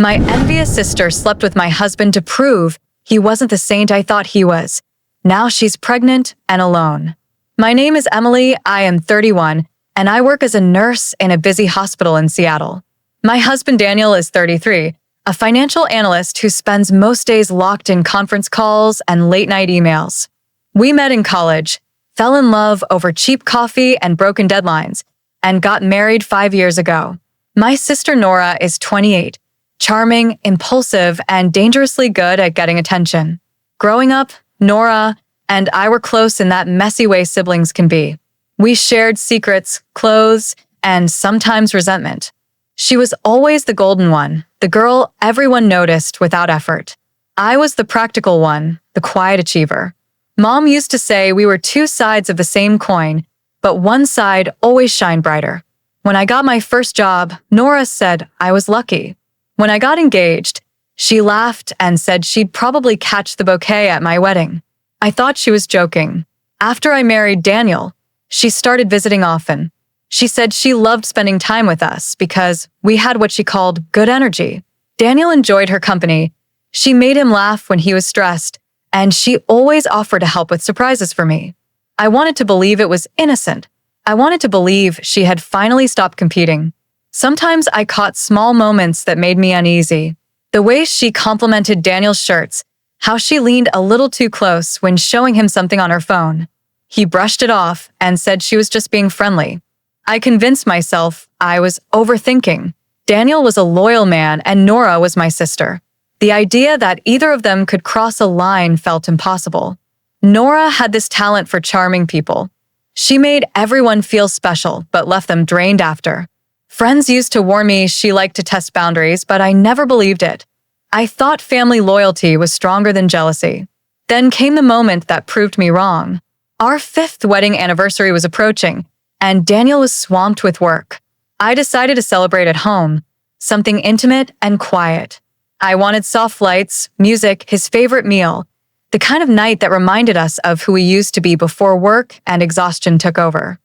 My envious sister slept with my husband to prove he wasn't the saint I thought he was. Now she's pregnant and alone. My name is Emily, I am 31, and I work as a nurse in a busy hospital in Seattle. My husband Daniel is 33, a financial analyst who spends most days locked in conference calls and late-night emails. We met in college, fell in love over cheap coffee and broken deadlines, and got married 5 years ago. My sister Nora is 28, charming, impulsive, and dangerously good at getting attention. Growing up, Nora and I were close in that messy way siblings can be. We shared secrets, clothes, and sometimes resentment. She was always the golden one, the girl everyone noticed without effort. I was the practical one, the quiet achiever. Mom used to say we were two sides of the same coin, but one side always shined brighter. When I got my first job, Nora said I was lucky. When I got engaged, she laughed and said she'd probably catch the bouquet at my wedding. I thought she was joking. After I married Daniel, she started visiting often. She said she loved spending time with us because we had what she called good energy. Daniel enjoyed her company. She made him laugh when he was stressed, and she always offered to help with surprises for me. I wanted to believe it was innocent. I wanted to believe she had finally stopped competing. Sometimes I caught small moments that made me uneasy. The way she complimented Daniel's shirts, how she leaned a little too close when showing him something on her phone. He brushed it off and said she was just being friendly. I convinced myself I was overthinking. Daniel was a loyal man and Nora was my sister. The idea that either of them could cross a line felt impossible. Nora had this talent for charming people. She made everyone feel special, but left them drained after. Friends used to warn me she liked to test boundaries, but I never believed it. I thought family loyalty was stronger than jealousy. Then came the moment that proved me wrong. Our 5th wedding anniversary was approaching, and Daniel was swamped with work. I decided to celebrate at home, something intimate and quiet. I wanted soft lights, music, his favorite meal, the kind of night that reminded us of who we used to be before work and exhaustion took over.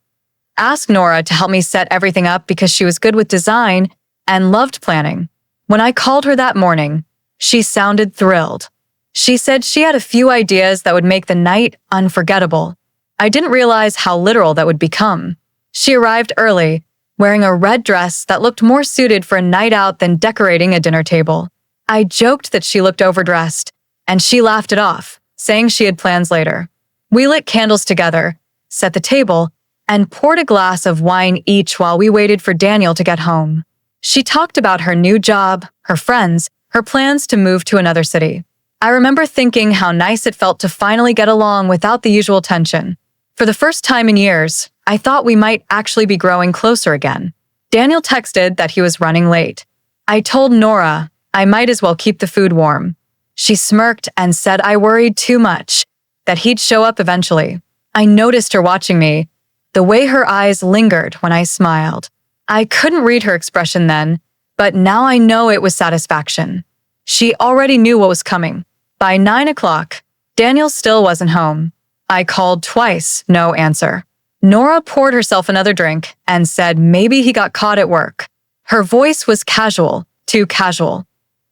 Asked Nora to help me set everything up because she was good with design and loved planning. When I called her that morning, she sounded thrilled. She said she had a few ideas that would make the night unforgettable. I didn't realize how literal that would become. She arrived early, wearing a red dress that looked more suited for a night out than decorating a dinner table. I joked that she looked overdressed, and she laughed it off, saying she had plans later. We lit candles together, set the table, and poured a glass of wine each while we waited for Daniel to get home. She talked about her new job, her friends, her plans to move to another city. I remember thinking how nice it felt to finally get along without the usual tension. For the first time in years, I thought we might actually be growing closer again. Daniel texted that he was running late. I told Nora I might as well keep the food warm. She smirked and said I worried too much, that he'd show up eventually. I noticed her watching me, the way her eyes lingered when I smiled. I couldn't read her expression then, but now I know it was satisfaction. She already knew what was coming. By 9 o'clock, Daniel still wasn't home. I called twice, no answer. Nora poured herself another drink and said maybe he got caught at work. Her voice was casual, too casual.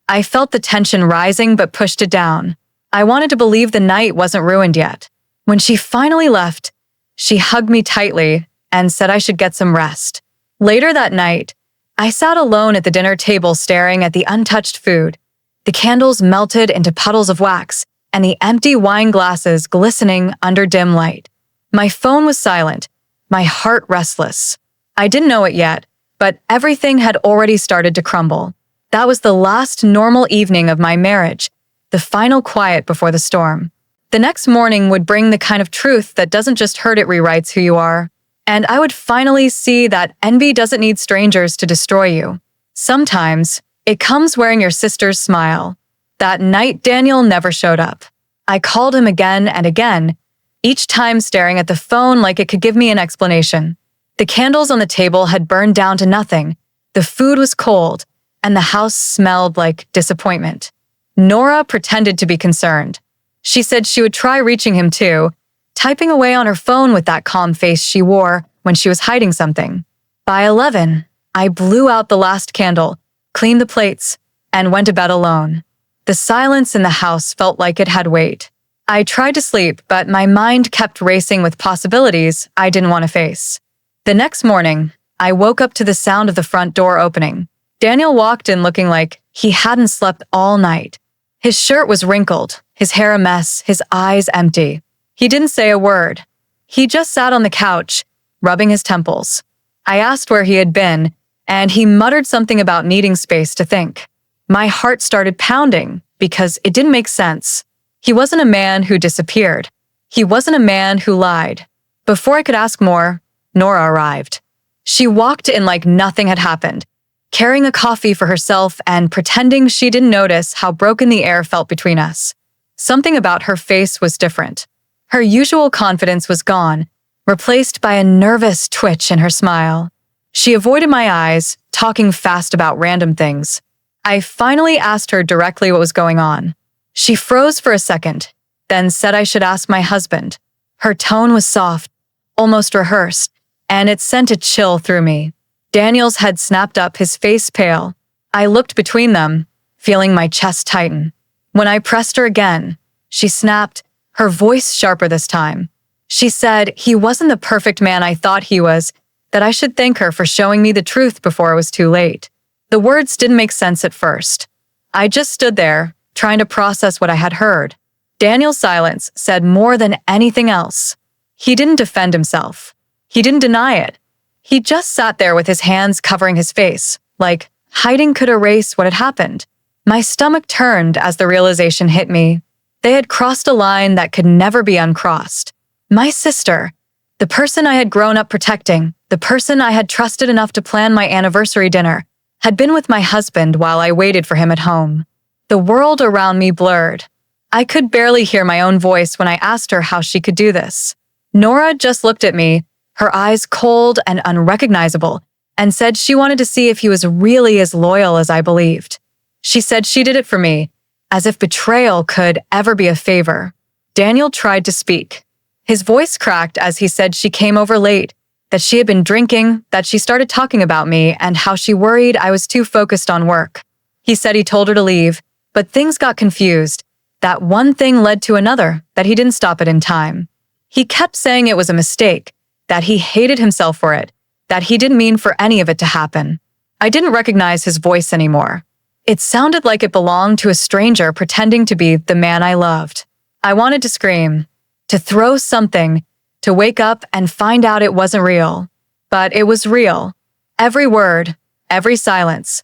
I felt the tension rising but pushed it down. I wanted to believe the night wasn't ruined yet. When she finally left, she hugged me tightly and said I should get some rest. Later that night, I sat alone at the dinner table staring at the untouched food. The candles melted into puddles of wax, and the empty wine glasses glistening under dim light. My phone was silent, my heart restless. I didn't know it yet, but everything had already started to crumble. That was the last normal evening of my marriage, the final quiet before the storm. The next morning would bring the kind of truth that doesn't just hurt, it rewrites who you are. And I would finally see that envy doesn't need strangers to destroy you. Sometimes, it comes wearing your sister's smile. That night, Daniel never showed up. I called him again and again, each time staring at the phone like it could give me an explanation. The candles on the table had burned down to nothing, the food was cold, and the house smelled like disappointment. Nora pretended to be concerned. She said she would try reaching him too, typing away on her phone with that calm face she wore when she was hiding something. By 11, I blew out the last candle, cleaned the plates, and went to bed alone. The silence in the house felt like it had weight. I tried to sleep, but my mind kept racing with possibilities I didn't want to face. The next morning, I woke up to the sound of the front door opening. Daniel walked in looking like he hadn't slept all night. His shirt was wrinkled, his hair a mess, his eyes empty. He didn't say a word. He just sat on the couch, rubbing his temples. I asked where he had been, and he muttered something about needing space to think. My heart started pounding because it didn't make sense. He wasn't a man who disappeared. He wasn't a man who lied. Before I could ask more, Nora arrived. She walked in like nothing had happened, carrying a coffee for herself and pretending she didn't notice how broken the air felt between us. Something about her face was different. Her usual confidence was gone, replaced by a nervous twitch in her smile. She avoided my eyes, talking fast about random things. I finally asked her directly what was going on. She froze for a second, then said I should ask my husband. Her tone was soft, almost rehearsed, and it sent a chill through me. Daniel's head snapped up, his face pale. I looked between them, feeling my chest tighten. When I pressed her again, she snapped, her voice sharper this time. She said he wasn't the perfect man I thought he was, that I should thank her for showing me the truth before it was too late. The words didn't make sense at first. I just stood there, trying to process what I had heard. Daniel's silence said more than anything else. He didn't defend himself. He didn't deny it. He just sat there with his hands covering his face, like hiding could erase what had happened. My stomach turned as the realization hit me. They had crossed a line that could never be uncrossed. My sister, the person I had grown up protecting, the person I had trusted enough to plan my anniversary dinner, had been with my husband while I waited for him at home. The world around me blurred. I could barely hear my own voice when I asked her how she could do this. Nora just looked at me, her eyes cold and unrecognizable, and said she wanted to see if he was really as loyal as I believed. She said she did it for me, as if betrayal could ever be a favor. Daniel tried to speak. His voice cracked as he said she came over late, that she had been drinking, that she started talking about me, and how she worried I was too focused on work. He said he told her to leave, but things got confused. That one thing led to another, that he didn't stop it in time. He kept saying it was a mistake, that he hated himself for it, that he didn't mean for any of it to happen. I didn't recognize his voice anymore. It sounded like it belonged to a stranger pretending to be the man I loved. I wanted to scream, to throw something, to wake up and find out it wasn't real. But it was real. Every word, every silence,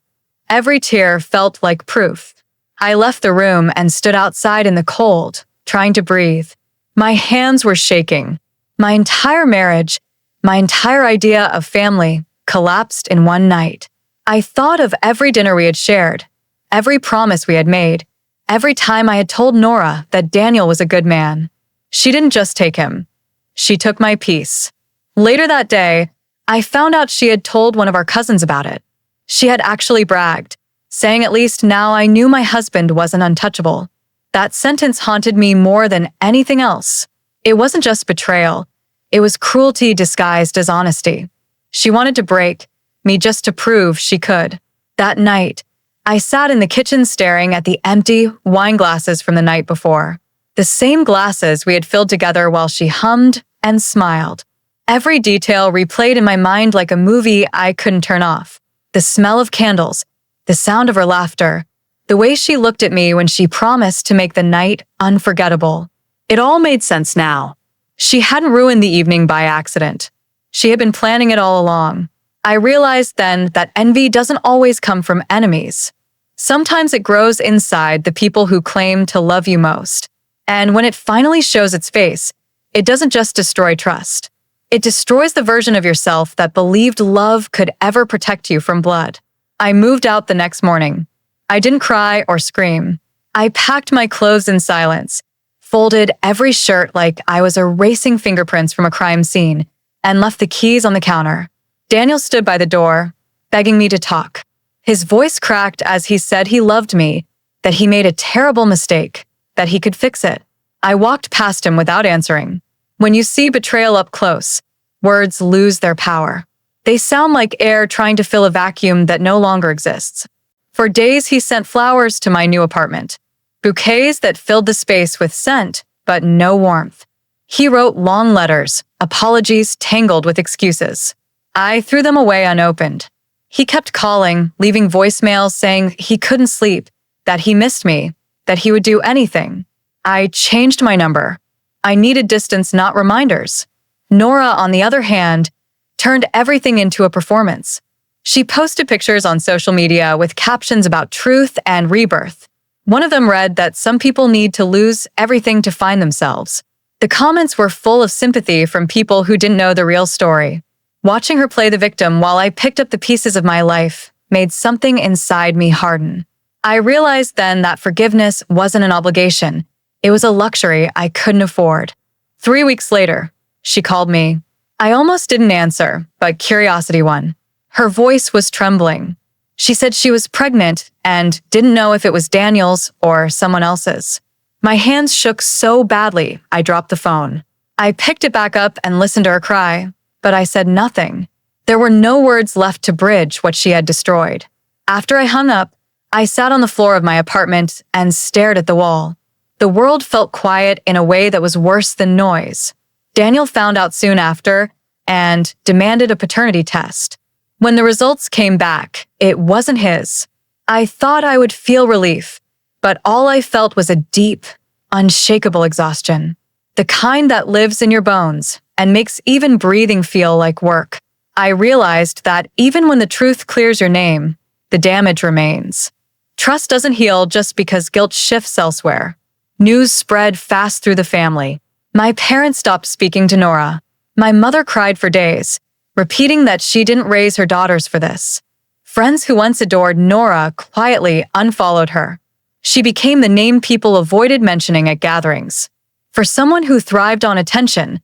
every tear felt like proof. I left the room and stood outside in the cold, trying to breathe. My hands were shaking. My entire marriage, my entire idea of family, collapsed in one night. I thought of every dinner we had shared, every promise we had made, every time I had told Nora that Daniel was a good man. She didn't just take him. She took my peace. Later that day, I found out she had told one of our cousins about it. She had actually bragged, saying at least now I knew my husband wasn't untouchable. That sentence haunted me more than anything else. It wasn't just betrayal. It was cruelty disguised as honesty. She wanted to break me just to prove she could. That night, I sat in the kitchen staring at the empty wine glasses from the night before. The same glasses we had filled together while she hummed and smiled. Every detail replayed in my mind like a movie I couldn't turn off. The smell of candles, the sound of her laughter, the way she looked at me when she promised to make the night unforgettable. It all made sense now. She hadn't ruined the evening by accident. She had been planning it all along. I realized then that envy doesn't always come from enemies. Sometimes it grows inside the people who claim to love you most. And when it finally shows its face, it doesn't just destroy trust. It destroys the version of yourself that believed love could ever protect you from blood. I moved out the next morning. I didn't cry or scream. I packed my clothes in silence, folded every shirt like I was erasing fingerprints from a crime scene, and left the keys on the counter. Daniel stood by the door, begging me to talk. His voice cracked as he said he loved me, that he made a terrible mistake, that he could fix it. I walked past him without answering. When you see betrayal up close, words lose their power. They sound like air trying to fill a vacuum that no longer exists. For For days, he sent flowers to my new apartment, bouquets that filled the space with scent, but no warmth. He wrote long letters, apologies tangled with excuses. I threw them away unopened. He kept calling, leaving voicemails saying he couldn't sleep, that he missed me, that he would do anything. I changed my number. I needed distance, not reminders. Nora, on the other hand, turned everything into a performance. She posted pictures on social media with captions about truth and rebirth. One of them read that some people need to lose everything to find themselves. The comments were full of sympathy from people who didn't know the real story. Watching her play the victim while I picked up the pieces of my life made something inside me harden. I realized then that forgiveness wasn't an obligation. It was a luxury I couldn't afford. 3 weeks later, she called me. I almost didn't answer, but curiosity won. Her voice was trembling. She said she was pregnant and didn't know if it was Daniel's or someone else's. My hands shook so badly, I dropped the phone. I picked it back up and listened to her cry, but I said nothing. There were no words left to bridge what she had destroyed. After I hung up, I sat on the floor of my apartment and stared at the wall. The world felt quiet in a way that was worse than noise. Daniel found out soon after and demanded a paternity test. When the results came back, it wasn't his. I thought I would feel relief, but all I felt was a deep, unshakable exhaustion. The kind that lives in your bones and makes even breathing feel like work. I realized that even when the truth clears your name, the damage remains. Trust doesn't heal just because guilt shifts elsewhere. News spread fast through the family. My parents stopped speaking to Nora. My mother cried for days, repeating that she didn't raise her daughters for this. Friends who once adored Nora quietly unfollowed her. She became the name people avoided mentioning at gatherings. For someone who thrived on attention,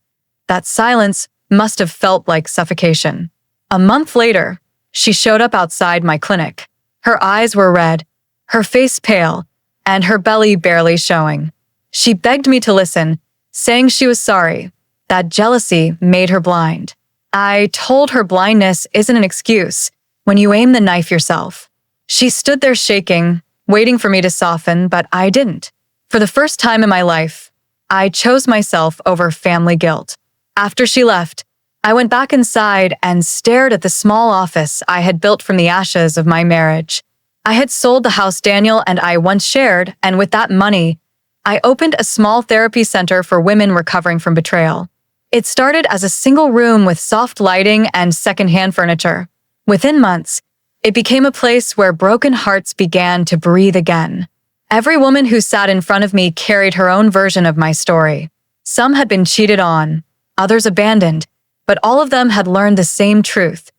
that silence must have felt like suffocation. A month later, she showed up outside my clinic. Her eyes were red, her face pale, and her belly barely showing. She begged me to listen, saying she was sorry, that jealousy made her blind. I told her blindness isn't an excuse when you aim the knife yourself. She stood there shaking, waiting for me to soften, but I didn't. For the first time in my life, I chose myself over family guilt. After she left, I went back inside and stared at the small office I had built from the ashes of my marriage. I had sold the house Daniel and I once shared, and with that money, I opened a small therapy center for women recovering from betrayal. It started as a single room with soft lighting and secondhand furniture. Within months, it became a place where broken hearts began to breathe again. Every woman who sat in front of me carried her own version of my story. Some had been cheated on, others abandoned, but all of them had learned the same truth.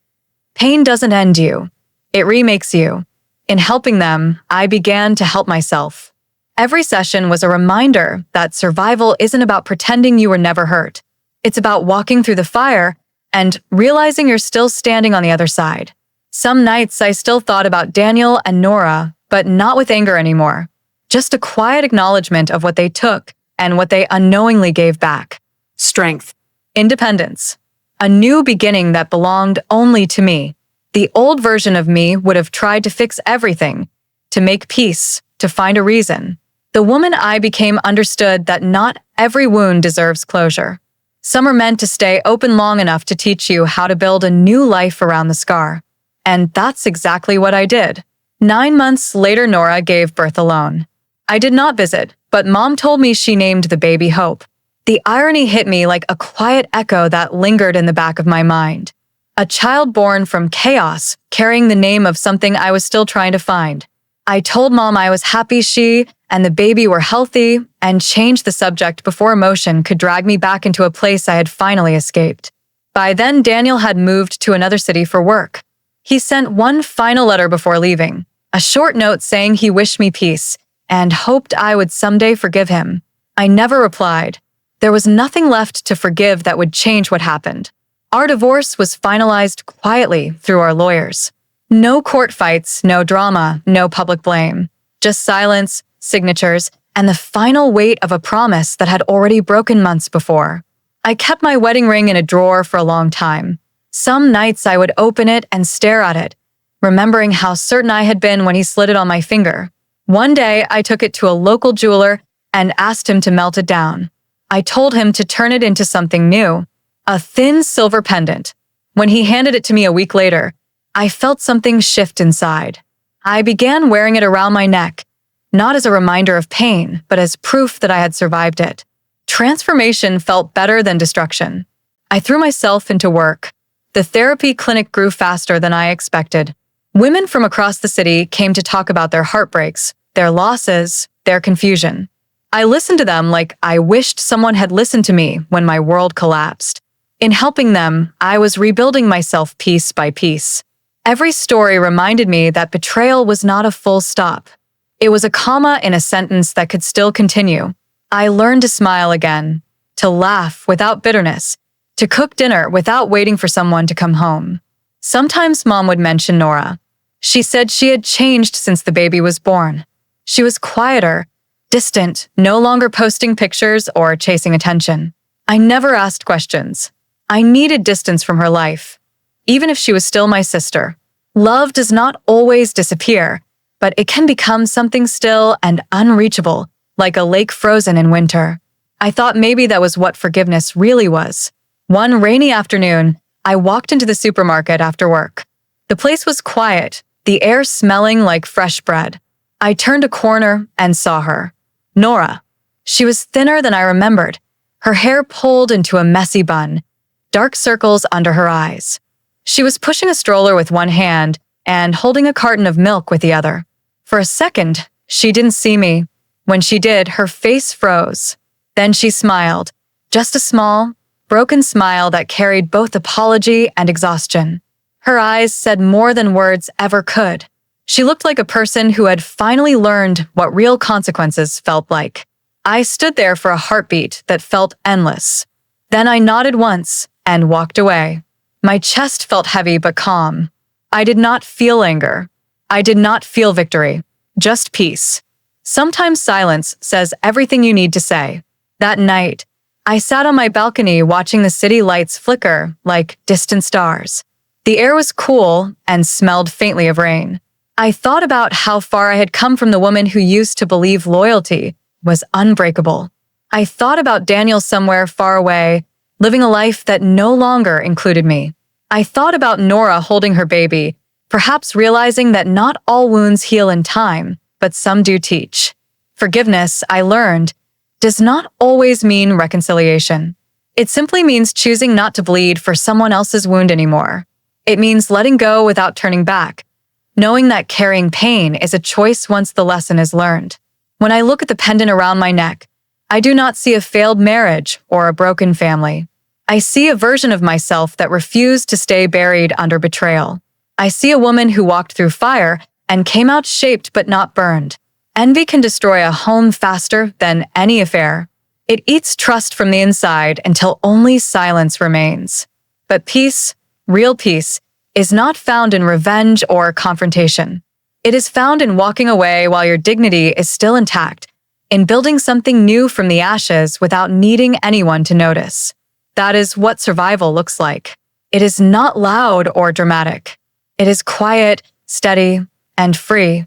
Pain doesn't end you. It remakes you. In helping them, I began to help myself. Every session was a reminder that survival isn't about pretending you were never hurt. It's about walking through the fire and realizing you're still standing on the other side. Some nights I still thought about Daniel and Nora, but not with anger anymore. Just a quiet acknowledgement of what they took and what they unknowingly gave back. Strength. Independence. A new beginning that belonged only to me. The old version of me would have tried to fix everything, to make peace, to find a reason. The woman I became understood that not every wound deserves closure. Some are meant to stay open long enough to teach you how to build a new life around the scar. And that's exactly what I did. 9 months later, Nora gave birth alone. I did not visit, but Mom told me she named the baby Hope. The irony hit me like a quiet echo that lingered in the back of my mind. A child born from chaos, carrying the name of something I was still trying to find. I told Mom I was happy she and the baby were healthy and changed the subject before emotion could drag me back into a place I had finally escaped. By then, Daniel had moved to another city for work. He sent one final letter before leaving, a short note saying he wished me peace and hoped I would someday forgive him. I never replied. There was nothing left to forgive that would change what happened. Our divorce was finalized quietly through our lawyers. No court fights, no drama, no public blame. Just silence, signatures, and the final weight of a promise that had already broken months before. I kept my wedding ring in a drawer for a long time. Some nights I would open it and stare at it, remembering how certain I had been when he slid it on my finger. One day, I took it to a local jeweler and asked him to melt it down. I told him to turn it into something new, a thin silver pendant. When he handed it to me a week later, I felt something shift inside. I began wearing it around my neck, not as a reminder of pain, but as proof that I had survived it. Transformation felt better than destruction. I threw myself into work. The therapy clinic grew faster than I expected. Women from across the city came to talk about their heartbreaks, their losses, their confusion. I listened to them like I wished someone had listened to me when my world collapsed. In helping them, I was rebuilding myself piece by piece. Every story reminded me that betrayal was not a full stop. It was a comma in a sentence that could still continue. I learned to smile again, to laugh without bitterness, to cook dinner without waiting for someone to come home. Sometimes Mom would mention Nora. She said she had changed since the baby was born. She was quieter, distant, no longer posting pictures or chasing attention. I never asked questions. I needed distance from her life, even if she was still my sister. Love does not always disappear, but it can become something still and unreachable, like a lake frozen in winter. I thought maybe that was what forgiveness really was. One rainy afternoon, I walked into the supermarket after work. The place was quiet, the air smelling like fresh bread. I turned a corner and saw her. Nora. She was thinner than I remembered, her hair pulled into a messy bun, dark circles under her eyes. She was pushing a stroller with one hand and holding a carton of milk with the other. For a second, she didn't see me. When she did, her face froze. Then she smiled, just a small, broken smile that carried both apology and exhaustion. Her eyes said more than words ever could. She looked like a person who had finally learned what real consequences felt like. I stood there for a heartbeat that felt endless. Then I nodded once and walked away. My chest felt heavy but calm. I did not feel anger. I did not feel victory, just peace. Sometimes silence says everything you need to say. That night, I sat on my balcony watching the city lights flicker like distant stars. The air was cool and smelled faintly of rain. I thought about how far I had come from the woman who used to believe loyalty was unbreakable. I thought about Daniel somewhere far away, living a life that no longer included me. I thought about Nora holding her baby, perhaps realizing that not all wounds heal in time, but some do teach. Forgiveness, I learned, does not always mean reconciliation. It simply means choosing not to bleed for someone else's wound anymore. It means letting go without turning back, knowing that carrying pain is a choice once the lesson is learned. When I look at the pendant around my neck, I do not see a failed marriage or a broken family. I see a version of myself that refused to stay buried under betrayal. I see a woman who walked through fire and came out shaped but not burned. Envy can destroy a home faster than any affair. It eats trust from the inside until only silence remains. But peace, real peace, is not found in revenge or confrontation. It is found in walking away while your dignity is still intact, in building something new from the ashes without needing anyone to notice. That is what survival looks like. It is not loud or dramatic. It is quiet, steady, and free.